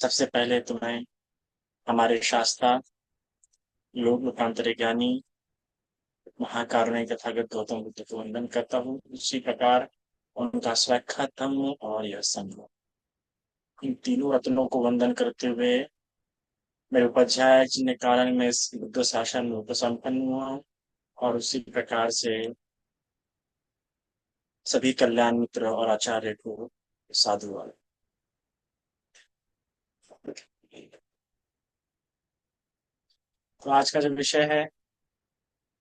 सबसे पहले तो मैं हमारे शास्त्रा लोक लोकांतरे ज्ञानी महाकारुणिक तथागत गौतम बुद्ध को वंदन करता हूँ। उसी प्रकार उनका स्वैच्छा धम्म और यह संग, इन तीनों रत्नों को वंदन करते हुए मेरे उपाध्याय जिन्हें कारण में इस बुद्ध शासन में उपसंपन्न हुआ हूँ। और उसी प्रकार से सभी कल्याण मित्र और आचार्य को साधुवाद। तो आज का जो विषय है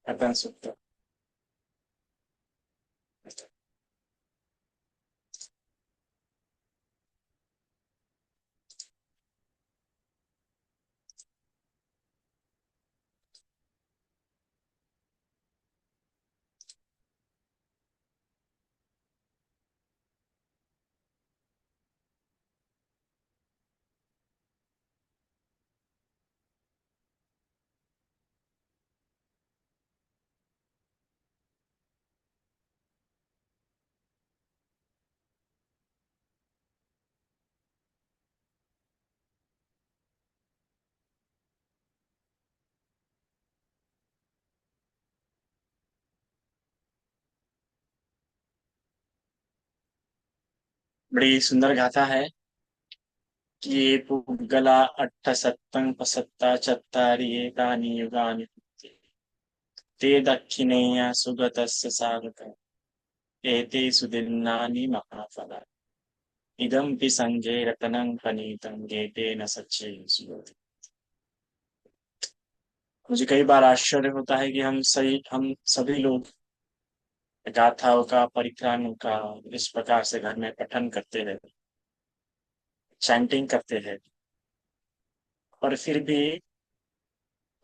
अतन सूत्र। बड़ी सुंदर गाथा है कि पुग्गला अट्ठ सत्तं पसत्ता चत्तारि एतानि युगानि ते दक्षिणेय सुगतस्य सागत एते सुदिन्नानि महाफला इदं संघे रतनं पनीतं गेतेन सच्चे सुगति। मुझे कई बार आश्चर्य होता है कि हम सभी लोग गाथाओं का परित्राणों का इस प्रकार से घर में पठन करते हैं, चैंटिंग करते हैं, और फिर भी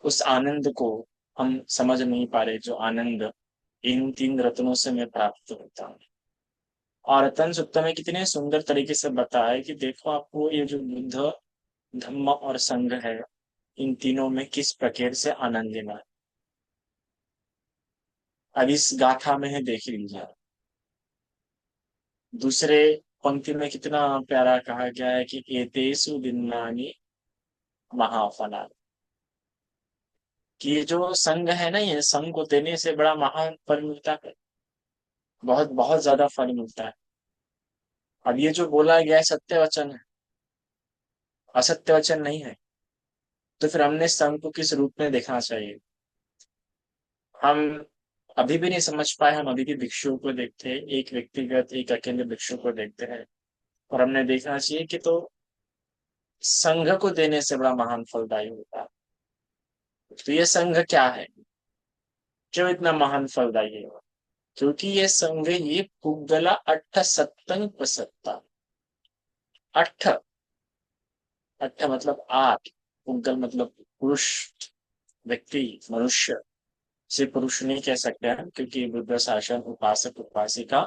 उस आनंद को हम समझ नहीं पा रहे जो आनंद इन तीन रत्नों से मैं प्राप्त होता हूँ। और रतन सुत्ता में कितने सुंदर तरीके से बताया है कि देखो आपको ये जो बुद्ध धम्म और संघ है, इन तीनों में किस प्रकार से आनंद लेना है। अब इस गाथा में है, देख लीजिए। दूसरे पंक्ति में कितना प्यारा कहा गया है कि एतेषु दिन्नानि महाफला, कि ये जो संघ है ना, ये संघ को देने से बड़ा महान फल मिलता है, बहुत बहुत ज्यादा फल मिलता है। अब ये जो बोला गया है सत्य वचन है, असत्य वचन नहीं है। तो फिर हमने संघ को किस रूप में देखना चाहिए। हम अभी भी नहीं समझ पाए, हम अभी भी भिक्षुओं को देखते हैं, एक व्यक्तिगत एक अकेले भिक्षु को देखते हैं। और हमने देखना चाहिए कि तो संघ को देने से बड़ा महान फलदायी होता है। तो ये संघ क्या है, क्यों इतना महान फलदायी है? क्योंकि ये संघ ये पुग्गला अट्ठ सत्तंग प्रसत्ता। अट्ठ, अट्ठ मतलब आठ, पुग्गल मतलब पुरुष, व्यक्ति, मनुष्य। सिर्फ पुरुष नहीं कह सकते हैं क्योंकि बुद्ध शासन उपासक उपासिका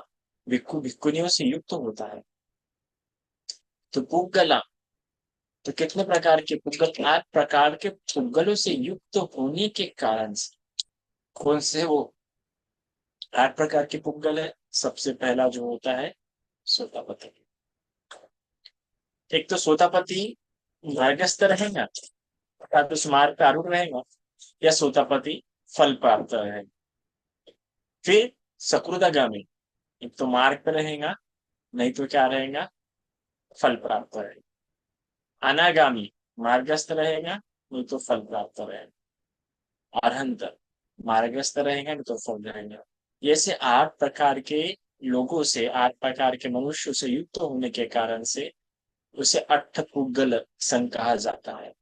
भिक्खु भिक्खुनियों से युक्त होता है। तो पुग्गला, तो कितने प्रकार के पुग्गल, आठ प्रकार के पुग्गलों से युक्त होने के कारण से कौन से वो आठ प्रकार के पुग्गल है। सबसे पहला जो होता है सोतापति। एक तो सोतापति मार्गस्थ रहेगा, अर्थात उस मार्ग पे आरूढ़ रहेगा, या सोतापति फल प्राप्त रहेगा। फिर सकृदागामी, एक तो मार्ग पे रहेगा, नहीं तो क्या रहेगा, फल प्राप्त रहेगा। अनागामी, मार्गस्थ रहेगा, नहीं तो फल प्राप्त रहेगा। अरहंत, मार्गस्थ रहेगा नहीं तो फल रहेगा। ये से आठ प्रकार के लोगों से, आठ प्रकार के मनुष्य से युक्त होने के कारण से उसे अट्ठपुगल संघ कहा जाता है।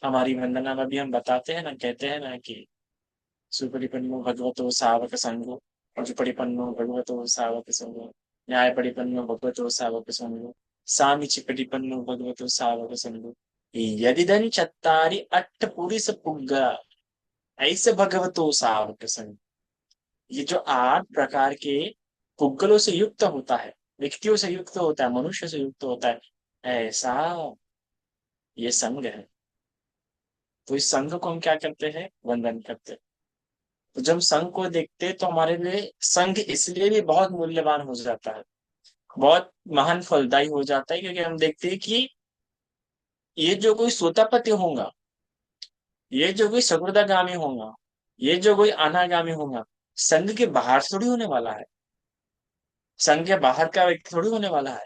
हमारी वंदना में भी हम बताते हैं ना, कहते हैं ना कि सुपरिपन्नो भगवतो सावक संघो, पजुपरिपन्नो भगवतो सावक संघो, न्याय परिपन्नो भगवतो सावक संघो, सामिचि परिपन्नो भगवतो सावक संघो, यदिदं चत्तारि अट्ठपुरुष पुग्गा ऐसे भगवतो सावक संघ। ये जो आठ प्रकार के पुग्गलों से युक्त होता है, व्यक्तियों से युक्त होता है, मनुष्य से युक्त होता है, ऐसा ये संघ है। तो इस संघ को हम क्या करते हैं, वंदन करते हैं। तो जब संघ को देखते हैं तो हमारे लिए संघ इसलिए भी बहुत मूल्यवान हो जाता है, बहुत महान फलदायी हो जाता है, क्योंकि हम देखते हैं कि ये जो कोई सोतापति होगा, ये जो कोई सकुर्दागामी होगा, ये जो कोई अनागामी होगा, संघ के बाहर से थोड़ी होने वाला है। संघ के बाहर का व्यक्ति थोड़ी होने वाला है।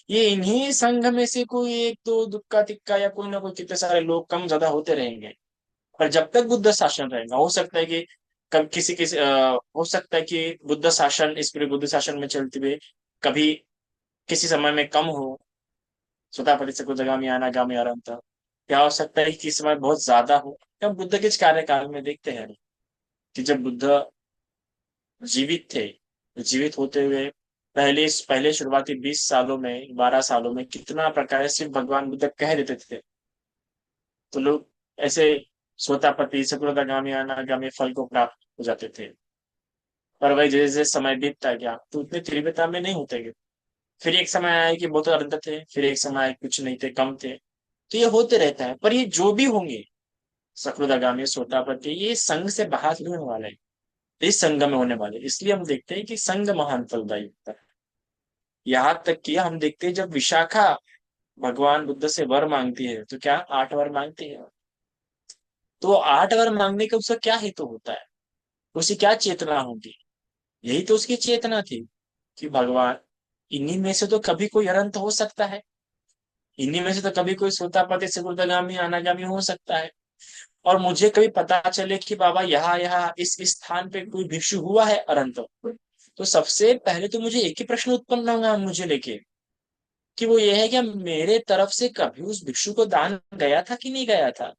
ये इन्हीं संघ में से कोई एक दो दुक्का तिक्का या कोई ना कोई कितने सारे लोग कम ज्यादा होते रहेंगे। पर जब तक बुद्ध शासन रहेगा, हो सकता है कि कब किसी हो सकता है कि बुद्ध शासन, इस पूरे बुद्ध शासन में चलते हुए कभी किसी समय में कम हो, स्वतः से कुछ आगामी अनागामी अनंत। क्या हो सकता है कि किसी समय बहुत ज्यादा हो। क्या बुद्ध के इस कार्यकाल में देखते हैं कि जब बुद्ध जीवित थे, तो जीवित होते हुए पहले पहले शुरुआती 20 सालों में, 12 सालों में कितना प्रकार से भगवान बुद्ध कह देते थे, तो लोग ऐसे सोतापति सकुलतागामी अनागामी फल को प्राप्त हो जाते थे। पर वही जैसे जैसे समय बीतता गया तो उतने तीव्रता में नहीं होते गए। फिर एक समय आया कि बहुत अनंत थे, फिर एक समय आया कुछ नहीं थे, कम थे। तो ये होते रहता है। पर ये जो भी होंगे, सकुलतागामी सोतापति, ये संघ से बाहर नहीं होने वाले हैं, इस संघ में होने वाले। इसलिए हम देखते हैं कि संघ महान फलदायी होता है। यहाँ तक कि हम देखते हैं जब विशाखा भगवान बुद्ध से वर मांगती है तो क्या 8 वर मांगती है। तो 8 वर मांगने का उसका क्या हेतु होता है, उसकी क्या चेतना होगी। यही तो उसकी चेतना थी कि भगवान, इन्हीं में से तो कभी कोई अनंत हो सकता है, इन्हीं में से तो कभी कोई सोतापति सकुलतागामी अनागामी हो सकता है। और मुझे कभी पता चले कि बाबा यहाँ यहाँ इस स्थान पे कोई भिक्षु हुआ है अनंत, तो सबसे पहले तो मुझे एक ही प्रश्न उत्पन्न होगा मुझे लेके, कि वो ये है कि मेरे तरफ से कभी उस भिक्षु को दान गया था कि नहीं गया था।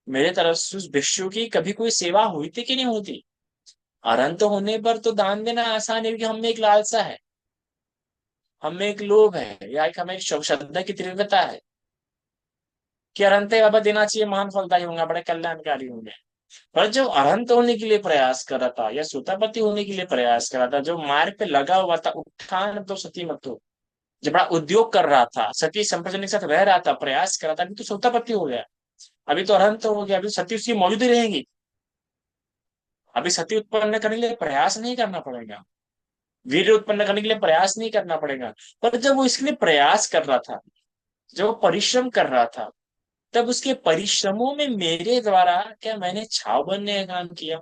मेरे तरफ से उस भिक्षु की कभी कोई सेवा हुई थी कि नहीं होती। अनंत होने पर तो दान देना आसान है, क्योंकि हम में एक लालसा है, हम में एक लोभ है, या एक हमें एक श्रद्धा की तीव्रता है कि अनंत बाबा देना चाहिए, महान फलदायी होंगे, बड़े कल्याणकारी होंगे। पर जब अनंत होने के लिए प्रयास कर रहा था या सूतापति होने के लिए प्रयास कर रहा था, जो मार्ग पे लगा हुआ था, उत्थान तो सती मत हो, जब बड़ा उद्योग कर रहा था, सती संप्रजन के साथ रह रहा था, प्रयास कर रहा था, अभी तो सोतापति हो गया, अभी तो अरहंत हो गया, अभी तो सती उसकी मौजूद ही रहेगी। अभी सती उत्पन्न करने के लिए प्रयास नहीं करना पड़ेगा, वीर उत्पन्न करने के लिए प्रयास नहीं करना पड़ेगा। पर जब वो इसके लिए प्रयास कर रहा था, जब वो परिश्रम कर रहा था, तब उसके परिश्रमों में मेरे द्वारा क्या मैंने छाव बनने का काम किया,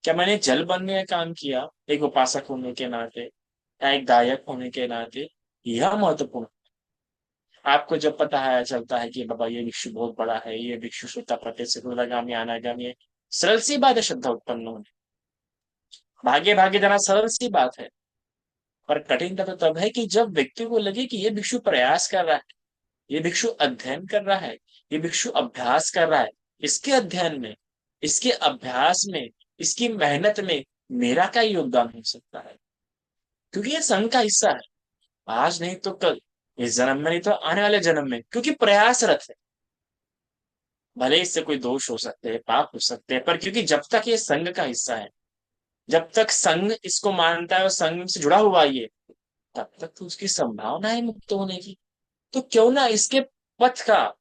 क्या मैंने जल बनने का काम किया, एक उपासक होने के नाते या एक गायक होने के नाते। यह महत्वपूर्ण। आपको जब पता है, चलता है कि बाबा ये भिक्षु बहुत बड़ा है, ये भिक्षु श्रुता प्रत्यय से दूरगामी अनागामी है, सरल सी बात है श्रद्धा उत्पन्न होने, भागे भागे जाना सरल सी बात है। पर कठिनता तो तब है कि जब व्यक्ति को लगे कि ये भिक्षु प्रयास कर रहा है, ये भिक्षु अध्ययन कर रहा है, ये भिक्षु अभ्यास कर रहा है, इसके अध्ययन में, इसके अभ्यास में, इसकी मेहनत में मेरा क्या योगदान हो सकता है। क्योंकि ये संघ का हिस्सा है, आज नहीं तो कल, इस जन्म में नहीं तो आने वाले जन्म में, क्योंकि प्रयासरत है। भले इससे कोई दोष हो सकते हैं, पाप हो सकते हैं, पर क्योंकि जब तक ये संघ का हिस्सा है, जब तक संघ इसको मानता है और संघ से जुड़ा हुआ है ये, तब तक तो उसकी संभावना है मुक्त होने की। तो क्यों ना इसके पथ का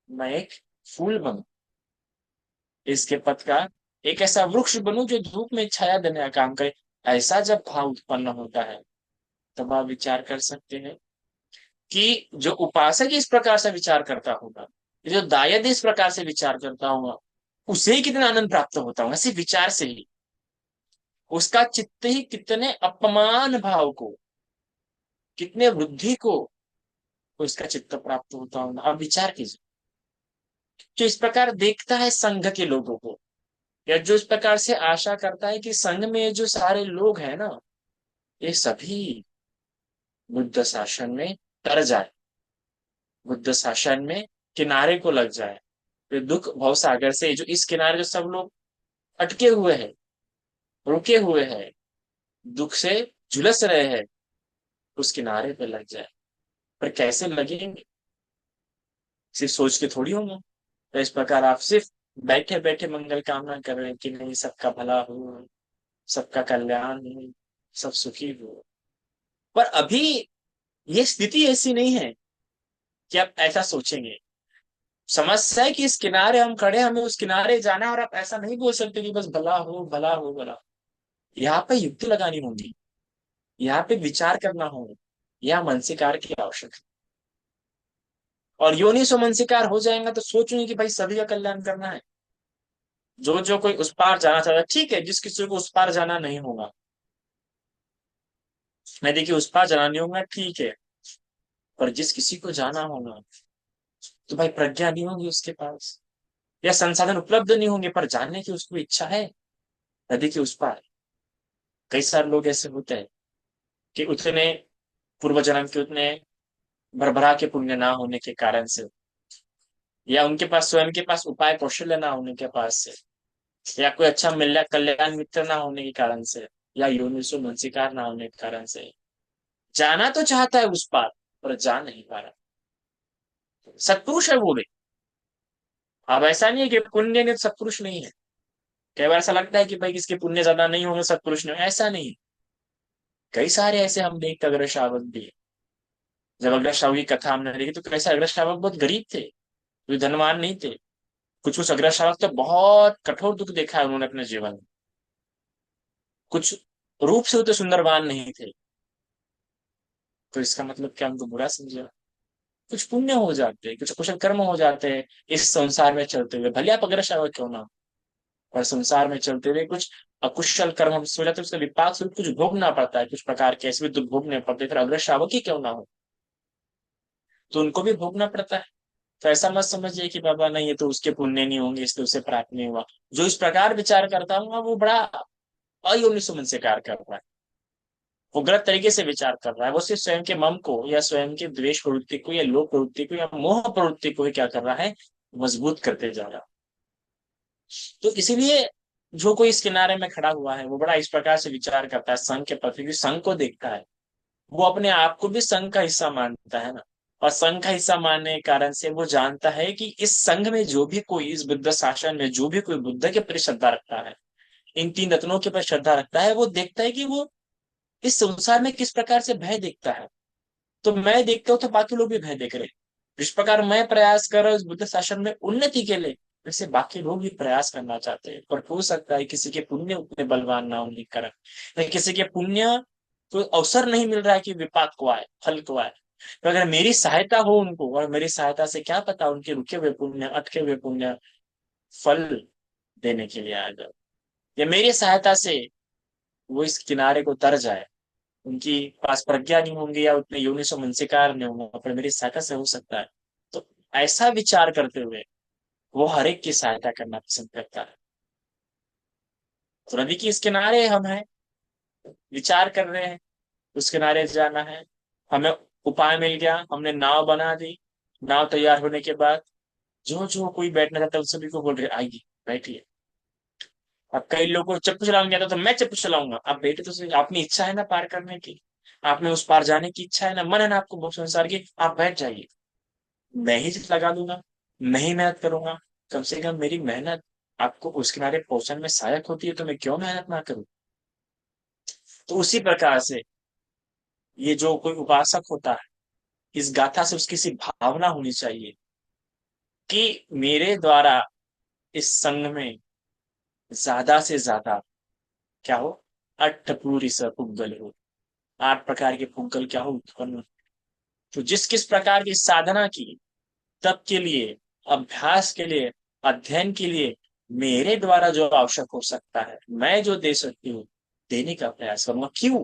मैं एक फूल बनूं, इसके पथ का एक ऐसा वृक्ष बनूं जो धूप में छाया देने का काम करे। ऐसा जब भाव उत्पन्न होता है, तब आप विचार कर सकते हैं कि जो उपासक इस प्रकार से विचार करता होगा, जो दायद इस प्रकार से विचार करता होगा, उसे ही कितना आनंद प्राप्त होता होगा सिर्फ विचार से ही। उसका चित्त ही कितने अपमान भाव को, कितने वृद्धि को उसका चित्त प्राप्त होता होगा, आप विचार कीजिए। जो इस प्रकार देखता है संघ के लोगों को, या जो इस प्रकार से आशा करता है कि संघ में जो सारे लोग हैं ना, ये सभी बुद्ध शासन में तर जाए, बुद्ध शासन में किनारे को लग जाए। तो दुख भव सागर से जो इस किनारे जो सब लोग अटके हुए हैं, रुके हुए हैं, दुख से झुलस रहे हैं, उस किनारे पे लग जाए। पर कैसे लगेंगे, सिर्फ सोच के थोड़ी होंगे। तो इस प्रकार आप सिर्फ बैठे बैठे मंगल कामना कर रहे हैं कि नहीं, सबका भला हो, सबका कल्याण हो, सब सुखी हो। पर अभी ये स्थिति ऐसी नहीं है कि आप ऐसा सोचेंगे। समस्या है कि इस किनारे हम खड़े, हमें उस किनारे जाना है, और आप ऐसा नहीं बोल सकते कि बस भला हो भला हो भला। यहाँ पे युक्ति लगानी होगी, यहाँ पे विचार करना होगा, यहाँ मन से कार्य की आवश्यकता है। और योनि सो मनसिकार हो जाएगा तो सोचूंगी कि भाई सभी का कल्याण करना है। जो जो कोई उस पार जाना चाहता है ठीक है, जिस किसी को उस पार जाना नहीं होगा, मैं देखिए उस पार जाना नहीं होगा ठीक है, पर जिस किसी को जाना होगा तो भाई प्रज्ञा नहीं होगी उसके पास, या संसाधन उपलब्ध नहीं होंगे, पर जानने की उसको इच्छा है नदी के उस पार। कई सारे लोग ऐसे होते हैं कि उतने पूर्व जन्म के उतने भरभरा के पुण्य ना होने के कारण से, या उनके पास स्वयं के पास उपाय कौशल्य ना होने के पास से, या कोई अच्छा मिल कल्याण मित्र ना होने के कारण से, या योनिसो मनसिकार ना होने के कारण से जाना तो चाहता है उस पार, पर जा नहीं पा रहा। सत्पुरुष है वो भी। अब ऐसा नहीं है कि पुण्य ने सत्पुरुष नहीं है। कई बार ऐसा लगता है कि भाई किसके पुण्य ज्यादा नहीं होंगे सत्पुरुष नहीं, ऐसा नहीं। कई सारे ऐसे हम देखते अग्र श्रावक भी है। जब अग्र श्रावक की कथा हमने देखी तो कैसे अग्र श्रावक बहुत गरीब थे, कोई धनवान नहीं थे। कुछ कुछ अग्र श्रावक तो बहुत कठोर दुख देखा है उन्होंने अपने जीवन में। कुछ रूप से उतने सुंदरवान नहीं थे, तो इसका मतलब क्या उनको बुरा समझा? कुछ पुण्य हो जाते हैं, कुछ कुशल कर्म हो जाते हैं इस संसार में चलते हुए, भले आप अग्र श्रावक क्यों ना हो, और संसार में चलते हुए कुछ अकुशल कर्म हमसे हो जाते हैं, उसका विपाक स्वरूप कुछ भोगना पड़ता है, कुछ प्रकार के ऐसे भी दुख भोगने पड़ते हैं, फिर अग्र श्रावक ही क्यों ना हो, तो उनको भी भोगना पड़ता है। तो ऐसा मत समझिए कि बाबा नहीं ये तो उसके पुण्य नहीं होंगे इसलिए उसे प्राप्त नहीं हुआ। जो इस प्रकार विचार करता हूँ वो बड़ा अयोनिसो मन से कार्य कर रहा है, वो गलत तरीके से विचार कर रहा है। वो सिर्फ स्वयं के मम को या स्वयं के द्वेष प्रवृत्ति को या लोभ प्रवृत्ति को या मोह प्रवृत्ति को ही क्या कर रहा है, मजबूत करते जा रहा है। तो इसीलिए जो कोई इस किनारे में खड़ा हुआ है वो बड़ा इस प्रकार से विचार करता है संघ के प्रति, क्योंकि संघ को देखता है। वो अपने आप को भी संघ का हिस्सा मानता है ना, और संघ का हिस्सा मानने के कारण से वो जानता है कि इस संघ में जो भी कोई, इस बुद्ध शासन में जो भी कोई बुद्ध के प्रति श्रद्धा रखता है, इन तीन रत्नों के प्रति श्रद्धा रखता है, वो देखता है कि वो इस संसार में किस प्रकार से भय देखता है। तो मैं देखता हूँ तो बाकी लोग भी भय देख रहे हैं। जिस प्रकार मैं प्रयास कर रहा हूँ इस बुद्ध शासन में उन्नति के लिए, वैसे बाकी लोग भी प्रयास करना चाहते हैं, पर हो सकता है किसी के पुण्य उतने बलवान ना होने के कारण, या किसी के पुण्य को अवसर नहीं मिल रहा है कि विपाक को आए, फल को आए। तो अगर मेरी सहायता हो उनको, और मेरी सहायता से क्या पता उनके रुके हुए पुण्य, अटके हुए पुण्य फल देने के लिए आ जाए, या मेरी सहायता से वो इस किनारे को तर जाए। उनकी पास प्रज्ञा नहीं होंगी या उतने योनि से मनसिकार नहीं होंगे, पर मेरी सहायता से हो सकता है। तो ऐसा विचार करते हुए वो हर एक की सहायता करना पसंद करता है। तो नदी के इस किनारे हम हैं, विचार कर रहे हैं उस किनारे जाना है। हमें उपाय मिल गया, हमने नाव बना दी। नाव तैयार होने के बाद जो जो कोई बैठना चाहता है उन सभी को बोल रहे आइए बैठिए। अब कई लोगों को चप्पू चलाने नहीं आता तो मैं चप्पू चलाऊंगा, आप बैठे तो सही, अपनी इच्छा है ना पार करने की, आप में उस पार जाने की इच्छा है ना, मन है ना आपको बहुत संसार की, आप बैठ जाइए। मैं ही लगा दूंगा, मैं ही मेहनत करूंगा। कम से कम मेरी मेहनत आपको उस किनारे पहुंचने में सहायक होती है, तो मैं क्यों मेहनत ना करूं। तो उसी प्रकार से ये जो कोई उपासक होता है, इस गाथा से उसकी सी भावना होनी चाहिए कि मेरे द्वारा इस संघ में ज्यादा से ज्यादा क्या हो, अष्टपूरी स पुद्गल हो, 8 प्रकार के पुद्गल क्या हो उत्पन्न। तो जिस किस प्रकार की साधना की, तप के लिए, अभ्यास के लिए, अध्ययन के लिए मेरे द्वारा जो आवश्यक हो सकता है, मैं जो दे सकती हूँ देने का प्रयास करूंगा। क्यों?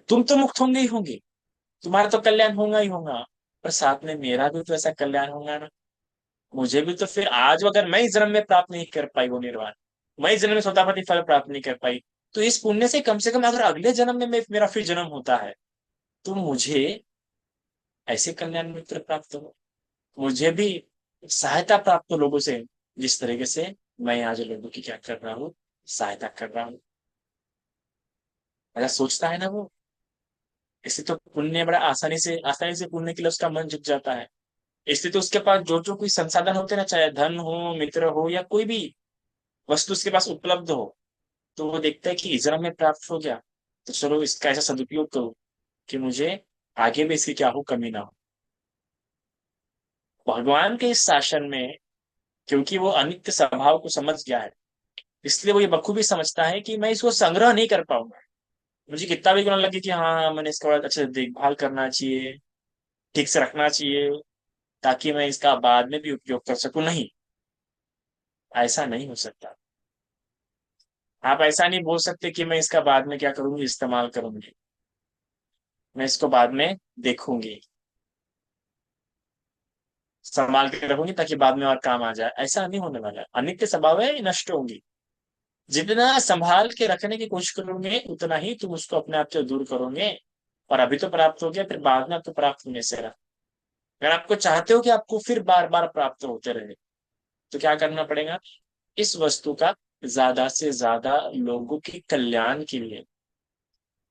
तुम तो मुक्त होंगे ही होंगे, तुम्हारा तो कल्याण होगा ही होगा, पर साथ में मेरा भी तो ऐसा कल्याण होगा ना। मुझे भी तो फिर आज अगर मैं इस जन्म में प्राप्त नहीं कर पाई वो निर्वाण, मैं इस जन्म में स्वतापति फल प्राप्त नहीं कर पाई, तो इस पुण्य से कम अगर अगले जन्म में मेरा फिर जन्म होता है तो मुझे ऐसे कल्याण मित्र प्राप्त हो, मुझे भी सहायता प्राप्त हो लोगों से, जिस तरीके से मैं आज लोगों की क्या कर रहा हूँ, सहायता कर रहा हूँ। ऐसा सोचता है ना वो, इससे तो पुण्य बड़ा आसानी से पुण्य के लिए उसका मन झुक जाता है। इसलिए तो उसके पास जो जो कोई संसाधन होते हैं ना, चाहे धन हो, मित्र हो, या कोई भी वस्तु उसके पास उपलब्ध हो, तो वो देखता है कि इस जन्म में प्राप्त हो गया, तो चलो इसका ऐसा सदुपयोग करो कि मुझे आगे भी इसकी क्या हो, कमी ना हो। भगवान के इस शासन में, क्योंकि वो अनित्य स्वभाव को समझ गया है, इसलिए वो ये बखूबी समझता है कि मैं इसको संग्रह नहीं कर पाऊंगा। मुझे कितना भी गुना लगे कि हाँ मैंने इसका बड़ा अच्छे से देखभाल करना चाहिए, ठीक से रखना चाहिए, ताकि मैं इसका बाद में भी उपयोग कर सकूं। नहीं, ऐसा नहीं हो सकता। आप ऐसा नहीं बोल सकते कि मैं इसका बाद में क्या करूंगी, इस्तेमाल करूंगी, मैं इसको बाद में देखूंगी, संभाल के रखूंगी ताकि बाद में और काम आ जाए। ऐसा नहीं होने वाला। अनित्य स्वभाव है, ये नष्ट होंगी। जितना संभाल के रखने की कोशिश करोगे उतना ही तुम उसको अपने आप से दूर करोगे। और अभी तो प्राप्त हो गया, फिर बाद में आपको प्राप्त होने से रहा। अगर आपको चाहते हो कि आपको फिर बार बार प्राप्त होते रहे, तो क्या करना पड़ेगा? इस वस्तु का ज्यादा से ज्यादा लोगों के कल्याण के लिए,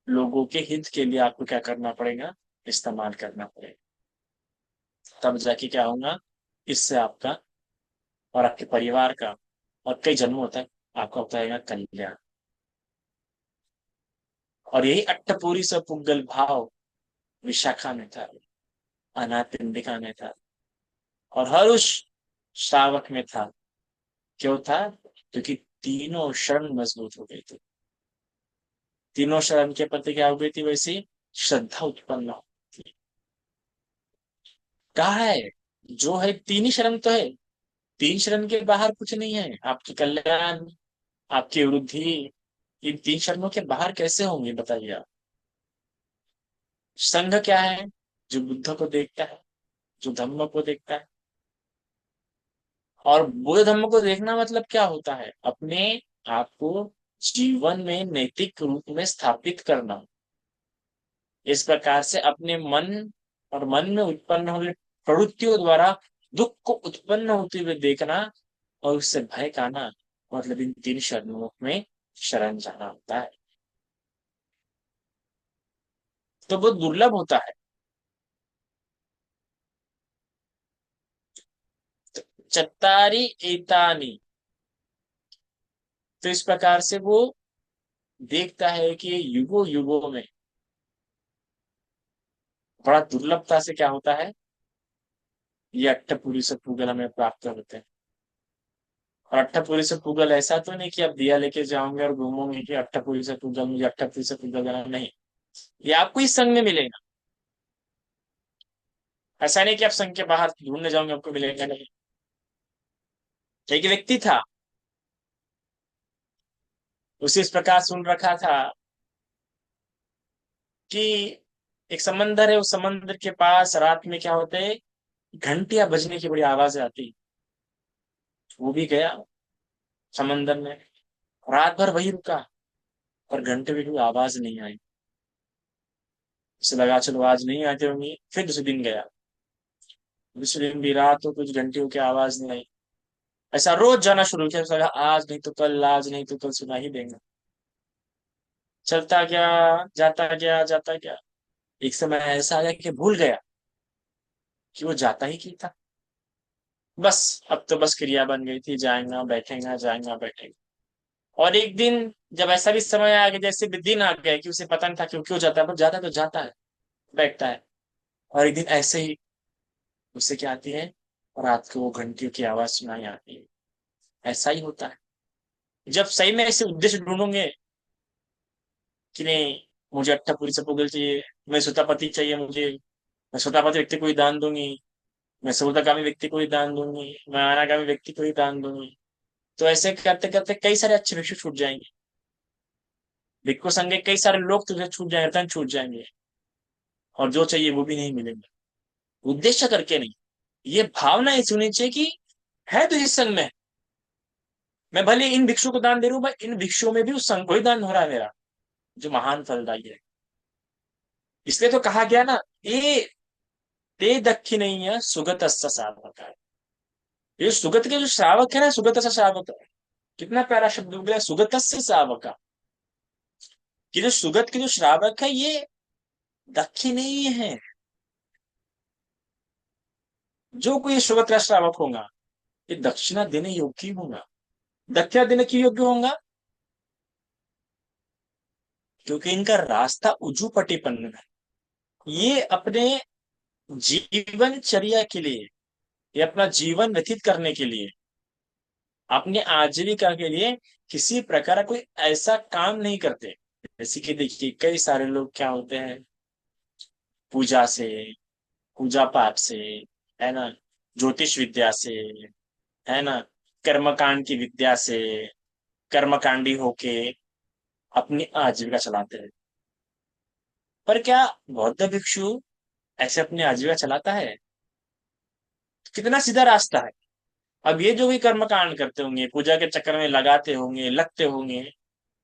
लोगों के हित के लिए आपको क्या करना पड़ेगा? इस्तेमाल करना पड़ेगा। तब जाके क्या होगा? इससे आपका और आपके परिवार का और कई जन्मों तक आपका होता रहेगा कल्याण। और यही अट्टपूरी से पुद्गल भाव विशाखा में था, अनापिंडिका में था, और हर उस श्रावक में था। क्यों था? क्योंकि तीनों शरण मजबूत हो गई थी। तीनों शरण के प्रति क्या हो गई थी? वैसी श्रद्धा उत्पन्न हो थी। कहा है, जो है तीन ही शरण तो है। तीन शरण के बाहर कुछ नहीं है। आपकी कल्याण, आपकी वृद्धि, इन तीन शरणों के बाहर कैसे होंगे बताइए आप? संघ क्या है? जो बुद्ध को देखता है, जो धम्म को देखता है। और बुद्ध धम्म को देखना मतलब क्या होता है? अपने आप को जीवन में नैतिक रूप में स्थापित करना। इस प्रकार से अपने मन और मन में उत्पन्न हुए प्रवृत्तियों द्वारा दुख को उत्पन्न होते हुए देखना, और उससे भय का आना, मतलब इन तीन शरणों में शरण जाना होता है। तो बहुत दुर्लभ होता है। चत्तारी एतानी। तो इस प्रकार से वो देखता है कि युगों युगों में बड़ा दुर्लभता से क्या होता है, ये अट्ठपुरी से पूगल हमें प्राप्त होते हैं। और अट्ठपुरी से पूगल ऐसा तो नहीं कि आप दिया लेके जाओगे और घूमोगे कि अट्ठपुरी से पूगल, मुझे अट्ठपुरी से पूगल देना, नहीं। ये आपको इस संघ में मिलेगा। ऐसा नहीं कि आप संघ के बाहर ढूंढने जाओगे आपको मिलेगा, नहीं। एक व्यक्ति था, उसे इस प्रकार सुन रखा था कि एक समंदर है, उस समंदर के पास रात में क्या होते है, घंटियां बजने की बड़ी आवाजें आती। वो भी गया समंदर में, रात भर वही रुका, पर घंटे की कोई आवाज नहीं आई। उसे लगा चलो आज नहीं आते होंगे। फिर दूसरे दिन गया, दूसरे दिन भी रात हो, कुछ घंटियों की आवाज नहीं आई। ऐसा रोज जाना शुरू किया। उसे लगा आज नहीं तो कल, आज नहीं तो कल सुना ही देंगे। चलता गया, जाता गया, जाता गया। एक समय ऐसा आया कि भूल गया कि वो जाता ही क्यों था। बस अब तो बस क्रिया बन गई थी, जाएगा बैठेगा, जाएगा बैठेगा। और एक दिन जब ऐसा भी समय आ गया, जैसे भी दिन आ गया कि उसे पता नहीं था क्यों क्यों जाता है, पर जाता तो जाता है, बैठता है। और एक दिन ऐसे ही उसे क्या आती है, रात को वो घंटियों की आवाज सुनाई आती है। ऐसा ही होता है। जब सही में ऐसे उद्देश्य ढूंढोगे कि नहीं, मुझे अट्ठापुरी से पुगल चाहिए, मैं सुतापति चाहिए मुझे, मैं सुतापति व्यक्ति को ही दान दूंगी, मैं सौदागामी व्यक्ति को ही दान दूंगी, मैं अनागामी व्यक्ति को ही दान दूंगी, तो ऐसे करते करते कई सारे अच्छे भिक्षु छूट जाएंगे। भिक्षु संघ के कई सारे लोग तुझे छूट जाएंगे, रतन छूट जाएंगे, और जो चाहिए वो भी नहीं मिलेगा। उद्देश्य करके नहीं, ये भावना ऐसी होनी चाहिए कि है तो इस संघ में, मैं भले इन भिक्षु को दान दे रहा हूँ, इन भिक्षुओं में भी उस संघ को ही दान हो रहा है मेरा, जो महान फलदायी है। इसलिए तो कहा गया ना, ये ते दक्षिणीय सुगत सावक है। ये सुगत के जो श्रावक है ना, सुगत श्रावक, कितना प्यारा शब्द हो गया, सुगत श्रावक। कि जो सुगत के जो श्रावक है, ये दक्षिणीय है। जो कोई सुगत का श्रावक होगा, ये दक्षिणा देने योग्य होगा। दक्षिणा देने की योग्य होगा क्योंकि इनका रास्ता उजूपटीपन्न है। ये अपने जीवनचर्या के लिए, ये अपना जीवन व्यतीत करने के लिए, अपने आजीविका के लिए किसी प्रकार का कोई ऐसा काम नहीं करते। जैसे कि देखिए, कई सारे लोग क्या होते हैं, पूजा से, पूजा पाठ से, है ना, ज्योतिष विद्या से, है ना, कर्मकांड की विद्या से, कर्मकांडी होके अपनी आजीविका चलाते हैं। पर क्या बौद्ध भिक्षु ऐसे अपनी आजीविका चलाता है? कितना सीधा रास्ता है। अब ये जो भी कर्मकांड करते होंगे, पूजा के चक्कर में लगाते होंगे, लगते होंगे,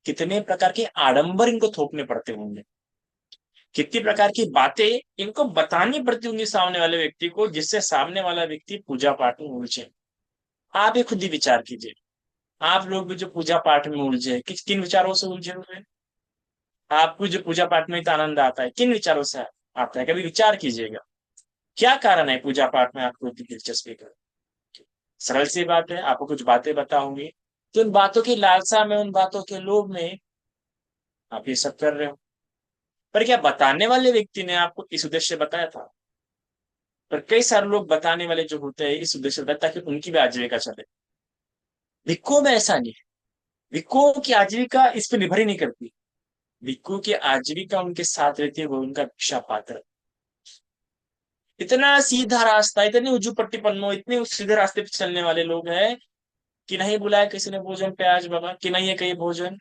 कितने प्रकार के आडंबर इनको थोपने पड़ते होंगे, कितनी प्रकार की बातें इनको बतानी पड़ती होंगी सामने वाले व्यक्ति को, जिससे सामने वाला व्यक्ति पूजा पाठ में उलझे। आप ही खुद ही विचार कीजिए, आप लोग भी जो पूजा पाठ में उलझे, किस किन विचारों से उलझे हुए हैं? आपको जो पूजा पाठ में इतना आनंद आता है, किन विचारों से आता है? कभी विचार कीजिएगा, क्या कारण है पूजा पाठ में आपको इतनी दिलचस्पी का? सरल सी बात है, आपको कुछ बातें बताऊंगी, तो उन बातों की लालसा में, उन बातों के लोभ में आप ये सब कर रहे हो। पर क्या बताने वाले व्यक्ति ने आपको इस उद्देश्य से बताया था? पर कई सारे लोग बताने वाले जो होते हैं इस उद्देश्य से बताते हैं ताकि उनकी भी आजीविका चले। भिक्खुओं में ऐसा नहीं है। भिक्खुओं की आजीविका इस पर निर्भर ही नहीं करती। भिक्खु की आजीविका उनके साथ रहती है, वो उनका भिक्षा पात्र। इतना सीधा रास्ता, इतनी उजू पट्टी पन्नो, इतने उस सीधे रास्ते पे चलने वाले लोग हैं कि नहीं बुलाया किसी ने भोजन पे आज बाबा, कि नहीं है कहीं भोजन,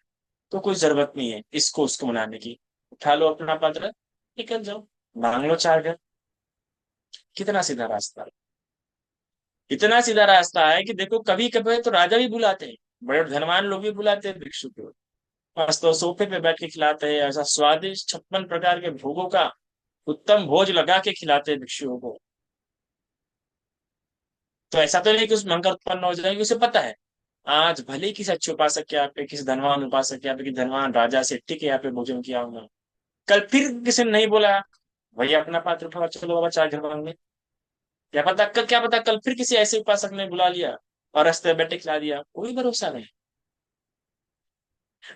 तो कोई जरूरत नहीं है इसको उसको मनाने की। उठा लो अपना पात्र, निकल जाओ, मांग लो चार घर। कितना सीधा रास्ता है। इतना सीधा रास्ता है कि देखो, कभी कभी तो राजा भी बुलाते हैं, बड़े धनवान लोग भी बुलाते हैं भिक्षु को। बस तो सोफे पे बैठ के खिलाते हैं, ऐसा स्वादिष्ट 56 प्रकार के भोगों का उत्तम भोज लगा के खिलाते हैं भिक्षुओं को। तो ऐसा तो नहीं कि उसमें अहंकार उत्पन्न हो जाएगी, उसे पता है आज भले ही किसी अच्छे उपासक के यहाँ पे, किसी धनवान उपासक के यहाँ पे, किसी धनवान राजा सेठी के यहाँ पे भोजन किया होगा, कल फिर किसी ने नहीं बोला भैया अपना पात्र उठाओ चलो बाबा चार घर मांगने। क्या पता कल फिर किसी ऐसे उपासक ने बुला लिया और रास्ते में बैठे खिला दिया, कोई भरोसा नहीं।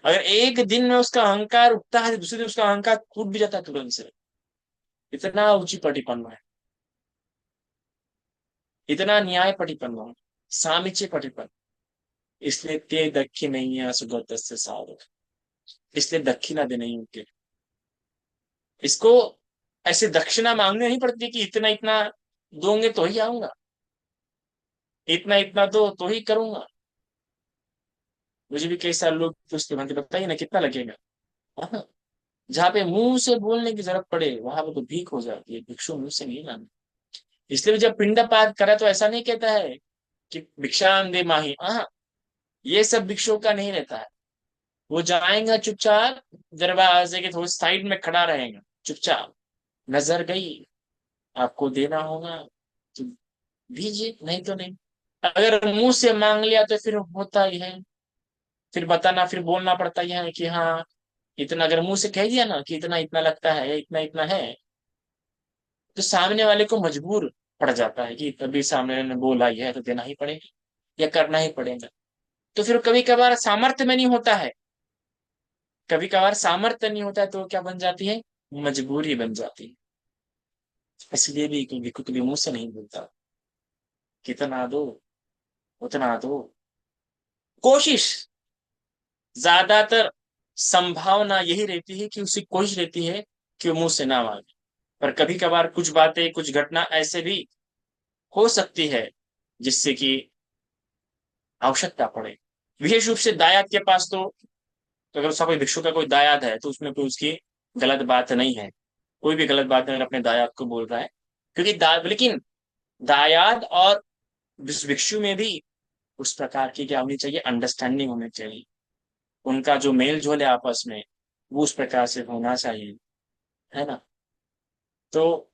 अगर एक दिन में उसका अहंकार उठता है, दूसरे दिन उसका अहंकार टूट भी जाता है तुरंत से। इतना ऊंची पटिपन्ना है, इतना न्याय पटिपन्ना है, सामीचे पटिपन्न। इसलिए ते दक्षिणैया सुगत से साधु, इसलिए दक्षिणा देनी उनके। इसको ऐसे दक्षिणा मांगनी नहीं पड़ती कि इतना इतना दोगे तो ही आऊंगा, इतना इतना दो तो ही करूंगा। मुझे भी कई सारे लोग पूछते हैं बताइए ना कितना लगेगा। हाँ, जहाँ पे मुंह से बोलने की जरूरत पड़े वहां पे तो भीख हो जाती है, भिक्षु मुंह से नहीं लाना। इसलिए जब पिंड पात करे तो ऐसा नहीं कहता है कि भिक्षाम दे माही, हाँ, ये सब भिक्षुओं का नहीं रहता है। वो जाएंगे चुपचाप, दरवाजे के थोड़ी साइड में खड़ा रहेगा चुपचाप, नजर गई आपको देना होगा तो दीजिए, नहीं तो नहीं। अगर मुंह से मांग लिया तो फिर होता ही है, फिर बताना, फिर बोलना पड़ता ही है कि हाँ इतना। अगर मुंह से कह दिया ना कि इतना इतना लगता है, इतना इतना है, तो सामने वाले को मजबूर पड़ जाता है कि तभी सामने वाले ने बोला ही है तो देना ही पड़ेगा या करना ही पड़ेगा। तो फिर कभी कभार सामर्थ्य में नहीं होता है, कभी कभार सामर्थ्य नहीं होता है तो क्या बन जाती है, मजबूरी बन जाती है। इसलिए भी क्योंकि कुछ भी मुंह से नहीं बोलता, कितना दो उतना दो। कोशिश, ज्यादातर संभावना यही रहती है कि उसकी कोशिश रहती है कि वो मुंह से ना मांगे। पर कभी कभार कुछ बातें, कुछ घटना ऐसे भी हो सकती है जिससे कि आवश्यकता पड़े। विशेष रूप से दायाद के पास तो अगर उसका कोई भिक्षु का कोई दायाद है तो उसमें कोई उसकी गलत बात नहीं है, कोई भी गलत बात नहीं अगर अपने दायाद को बोल रहा है। क्योंकि लेकिन दायाद और भिक्षु में भी उस प्रकार की क्या होनी चाहिए, अंडरस्टैंडिंग होनी चाहिए। उनका जो मेल जोल है आपस में, वो उस प्रकार से होना चाहिए, है ना। तो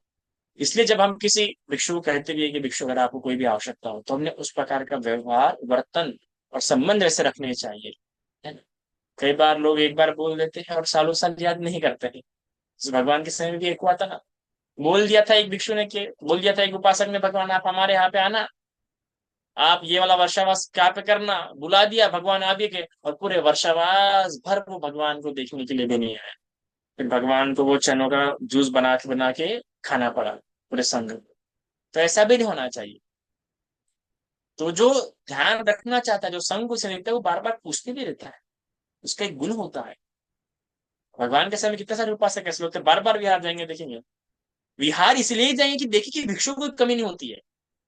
इसलिए जब हम किसी भिक्षु को कहते भी है कि भिक्षु अगर आपको कोई भी आवश्यकता हो, तो हमने उस प्रकार का व्यवहार, वर्तन और संबंध ऐसे रखने चाहिए, है ना। कई बार लोग एक बार बोल देते हैं और सालों साल याद नहीं करते हैं। तो भगवान के समय में भी एक हुआ था ना, बोल दिया था एक भिक्षु ने, कि बोल दिया था एक उपासक ने, भगवान आप हमारे यहाँ पे आना, आप ये वाला वर्षावास क्या पे करना, बुला दिया भगवान आ भी गए, और पूरे वर्षावास भर वो भगवान को देखने के लिए भी नहीं आए। फिर भगवान को वो चनों का जूस बना के खाना पड़ा पूरे संघ को। तो ऐसा भी नहीं होना चाहिए। तो जो ध्यान रखना चाहता है, जो संघ उसे लेता है, वो बार बार पूछते भी रहता है, उसका एक गुण होता है। भगवान के समय कितने सारे उपासक ऐसे होते हैं बार बार विहार जाएंगे, देखेंगे। विहार इसलिए जाएंगे कि देखिए कि भिक्षु को कोई कमी नहीं होती है।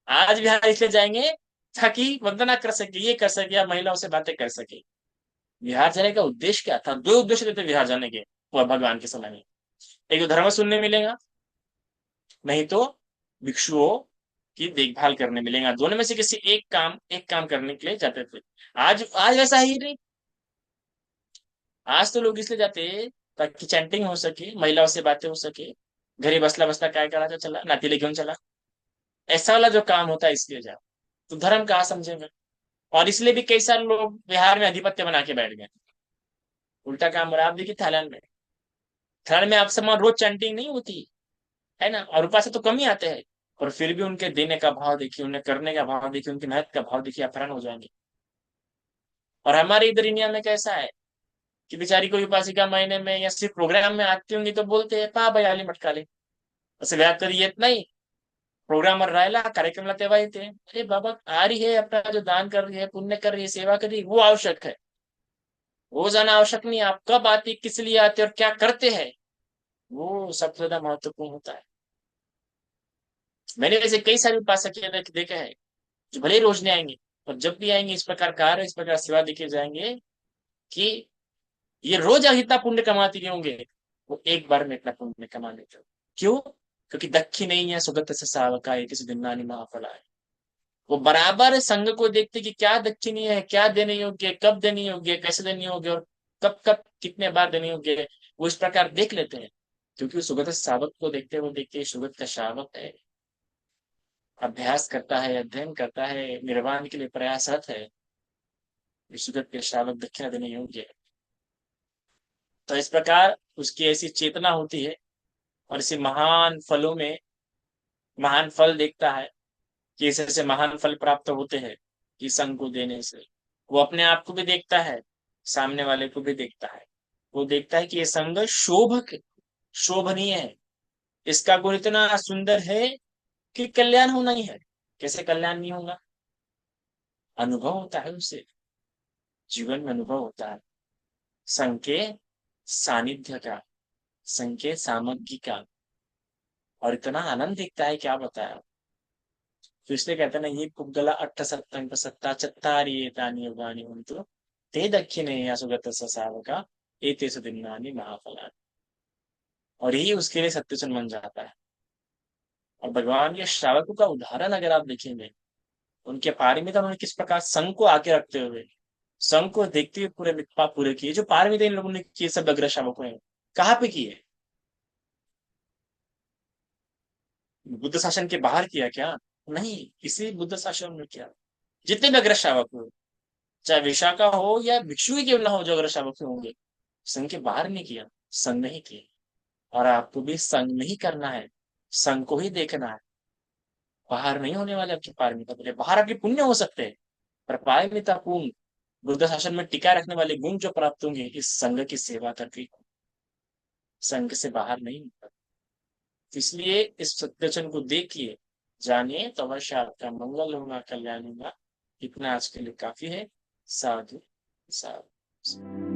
आज बिहार इसलिए जाएंगे ताकि वंदना कर सके, ये कर सके, या महिलाओं से बातें कर सके। बिहार जाने का उद्देश्य क्या था? दो उद्देश्य थे बिहार जाने के वह भगवान के समय में। एक तो धर्म सुनने मिलेगा, नहीं तो भिक्षुओं की देखभाल करने मिलेगा। दोनों में से किसी एक काम करने के लिए जाते थे। आज वैसा ही नहीं। आज तो लोग इसलिए जाते हैं ताकि चैंटिंग हो सके, महिलाओं से बातें हो सके, घरी बसला बसला काय कराता चला, नातीले घेऊन चला, ऐसा वाला जो काम होता है इसलिए जाओ। तो धर्म कहाँ समझेंगे। और इसलिए भी कई सारे लोग बिहार में अधिपत्य बना के बैठ गए। उल्टा काम हो रहा है। आप देखिए थाईलैंड में, थाईलैंड में आप समान रोज चैंटिंग नहीं होती है ना, और ऊपर से तो कम ही आते हैं। और फिर भी उनके देने का भाव देखिए, उन्हें करने का भाव देखिए, उनकी मेहनत का भाव देखिए, आप हैरान हो जाएंगे। और हमारे इधर इंडिया में कैसा है कि बेचारी कोई उपासिका महीने में या सिर्फ प्रोग्राम में आती होंगी तो बोलते हैं पा बयाली मटकाले, असं व्याप करी येत नाही, प्रोग्रामर राहिला कार्यक्रमला तेव्हा येते। अरे बाबा, आ रही है, अपना जो दान कर रही है, पुण्य कर रही है, सेवा कर रही है, वो आवश्यक है। वो जाना आवश्यक नहीं है। आप कब आते, किस लिए आते और क्या करते हैं, वो सबसे ज्यादा महत्वपूर्ण होता है। मैंने वैसे कई सारे उपासक देखे हैं जो भले ही रोज नहीं आएंगे, और जब भी आएंगे इस प्रकार कार्य, इस प्रकार सेवा देखे जाएंगे कि ये रोज इतना पुण्य कमाते नहीं होंगे, वो एक बार में इतना पुण्य कमा लेते हो। क्यों? क्योंकि दक्षी नहीं है सुगत से सावका है, किसी दिन नानी महाफला है। वो बराबर संघ को देखते कि क्या दक्षिणी है, क्या देने योग्य है, कब देनी योग्य है, कैसे देनी योग्य है, और कब कब कितने बार देने योग्य है, वो इस प्रकार देख लेते हैं। क्योंकि वो सुगत शावक को देखते हैं, वो देखते हैं सुगत का शावक है, अभ्यास करता है, अध्ययन करता है, निर्वाण के लिए प्रयासरत है, ये सुगत के शावक दक्षिणा देने योग्य है। तो इस प्रकार उसकी ऐसी चेतना होती है, और इसे महान फलों में महान फल देखता है कि इससे महान फल प्राप्त होते हैं कि संघ को देने से। वो अपने आप को भी देखता है, सामने वाले को भी देखता है। वो देखता है कि ये संघ शोभनीय है, इसका गुण इतना सुंदर है कि कल्याण होना ही है। कैसे कल्याण नहीं होगा? अनुभव होता है उसे, जीवन में अनुभव होता है संघ के सानिध्य का, संघ के सामग्री का, और इतना आनंद दिखता है क्या बताया। तो इसलिए कहते हैं ना, ये पुग्गला अट्ठ सत्तंग सत्ता चत्तारी एतानि योगानि हुंतु ते दक्षिणे सुगत सावका एतेषु दिन्नानि महाफलानि। और यही उसके लिए सत्युसन बन जाता है। और भगवान के श्रावकों का उदाहरण अगर आप देखेंगे, उनके पारमिता उन्होंने किस प्रकार संघ को आके रखते हुए, संघ को देखते हुए पूरे पाप पूरे किए। जो पारमिता इन लोगों ने किए सब अग्र श्रावकों ने कहाँ पे किए? बुद्ध शासन के बाहर किया क्या? नहीं, इसी बुद्ध शासन में किया। जितने भी अग्र श्रावक हुए, चाहे विशाखा हो या भिक्षु ही क्यों ना हो, जो अग्र श्रावक होंगे, संघ के बाहर नहीं किया, संघ में ही किया। और आपको भी संघ में ही करना है, संघ को ही देखना है। बाहर नहीं होने वाले आपके पारमिता पुण्य। बाहर आपके पुण्य हो सकते हैं, पर पारमिता पूर्ण बुद्ध शासन में टिकाए रखने वाले गुण जो प्राप्त होंगे इस संघ की सेवा करके, संघ से बाहर नहीं होता। इसलिए इस सत्यचन को देखिए, जानिए, तो अवश्य आपका मंगल होगा, कल्याण होगा। इतना आज के लिए काफी है। साधु साधु।